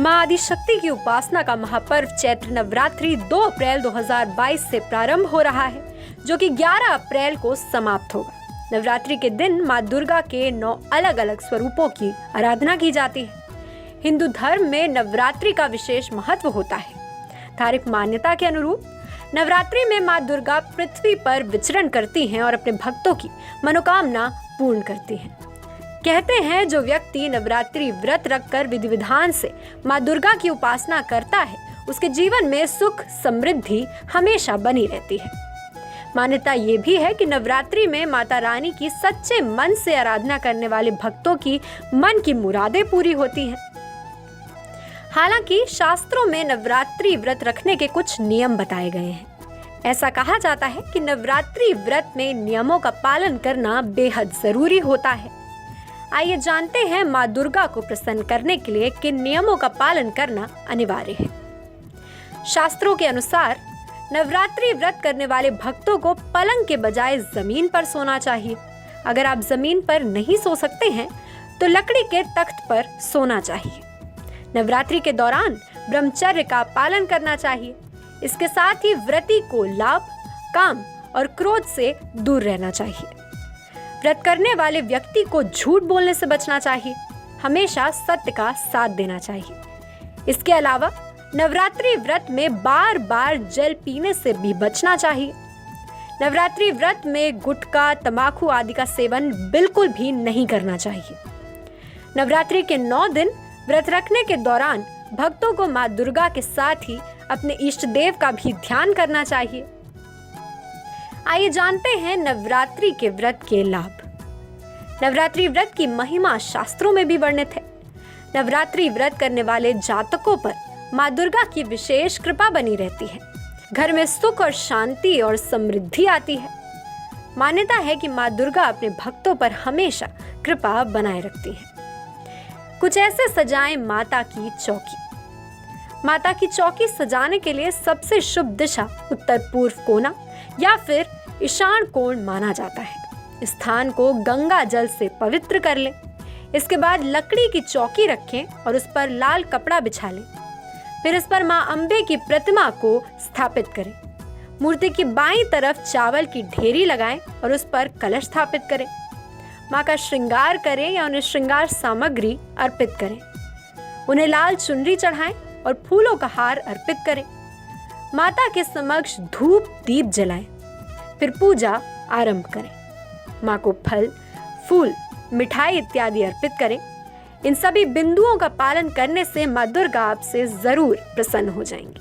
मां आदिशक्ति की उपासना का महापर्व चैत्र नवरात्रि 2 अप्रैल 2022 से प्रारंभ हो रहा है, जो कि 11 अप्रैल को समाप्त होगा। नवरात्रि के दिन मां दुर्गा के 9 अलग अलग स्वरूपों की आराधना की जाती है। हिंदू धर्म में नवरात्रि का विशेष महत्व होता है। धार्मिक मान्यता के अनुरूप नवरात्रि में मां दुर्गा पृथ्वी पर विचरण करती हैं और अपने भक्तों की मनोकामना पूर्ण करती हैं। कहते हैं जो व्यक्ति नवरात्रि व्रत रखकर विधि विधान से मां दुर्गा की उपासना करता है, उसके जीवन में सुख समृद्धि हमेशा बनी रहती है। मान्यता ये भी है कि नवरात्रि में माता रानी की सच्चे मन से आराधना करने वाले भक्तों की मन की मुरादें पूरी होती हैं। हालांकि शास्त्रों में नवरात्रि व्रत रखने के कुछ नियम बताए गए हैं। ऐसा कहा जाता है कि नवरात्रि व्रत में नियमों का पालन करना बेहद जरूरी होता है। आइए जानते हैं मां दुर्गा को प्रसन्न करने के लिए किन नियमों का पालन करना अनिवार्य है। शास्त्रों के अनुसार नवरात्रि व्रत करने वाले भक्तों को पलंग के बजाय जमीन पर सोना चाहिए। अगर आप जमीन पर नहीं सो सकते हैं तो लकड़ी के तख्त पर सोना चाहिए। नवरात्रि के दौरान ब्रह्मचर्य का पालन करना चाहिए। इसके साथ ही व्रती को लाभ, काम और क्रोध से दूर रहना चाहिए। व्रत करने वाले व्यक्ति को झूठ बोलने से बचना चाहिए। हमेशा सत्य का साथ देना चाहिए। इसके अलावा नवरात्रि व्रत में बार बार जल पीने से भी बचना चाहिए। नवरात्रि व्रत में गुटखा, तंबाकू आदि का सेवन बिल्कुल भी नहीं करना चाहिए। नवरात्रि के 9 दिन व्रत रखने के दौरान भक्तों को मां दुर्गा के साथ ही अपने इष्ट देव का भी ध्यान करना चाहिए। आइए जानते हैं नवरात्रि के व्रत के लाभ। नवरात्रि व्रत की महिमा शास्त्रों में भी वर्णित है। नवरात्रि व्रत करने वाले जातकों पर मां दुर्गा की विशेष कृपा बनी रहती है। घर में सुख और शांति और समृद्धि आती है। मान्यता है कि मां दुर्गा अपने भक्तों पर हमेशा कृपा बनाए रखती है। कुछ ऐसे सजाएं माता की चौकी। माता की चौकी सजाने के लिए सबसे शुभ दिशा उत्तर पूर्व कोना या फिर ईशान कोण माना जाता है। स्थान को गंगा जल से पवित्र कर लें। इसके बाद लकड़ी की चौकी रखें और उस पर लाल कपड़ा बिछा लें। फिर इस पर मां अम्बे की प्रतिमा को स्थापित करें। मूर्ति की बाईं तरफ चावल की ढेरी लगाएं और उस पर कलश स्थापित करें। मां का श्रृंगार करें या उन्हें श्रृंगार सामग्री अर्पित करें। उन्हें लाल चुनरी चढ़ाएं और फूलों का हार अर्पित करें। माता के समक्ष धूप दीप जलाएं। फिर पूजा आरंभ करें। मां को फल, फूल, मिठाई इत्यादि अर्पित करें। इन सभी बिंदुओं का पालन करने से मां दुर्गा आपसे जरूर प्रसन्न हो जाएंगी।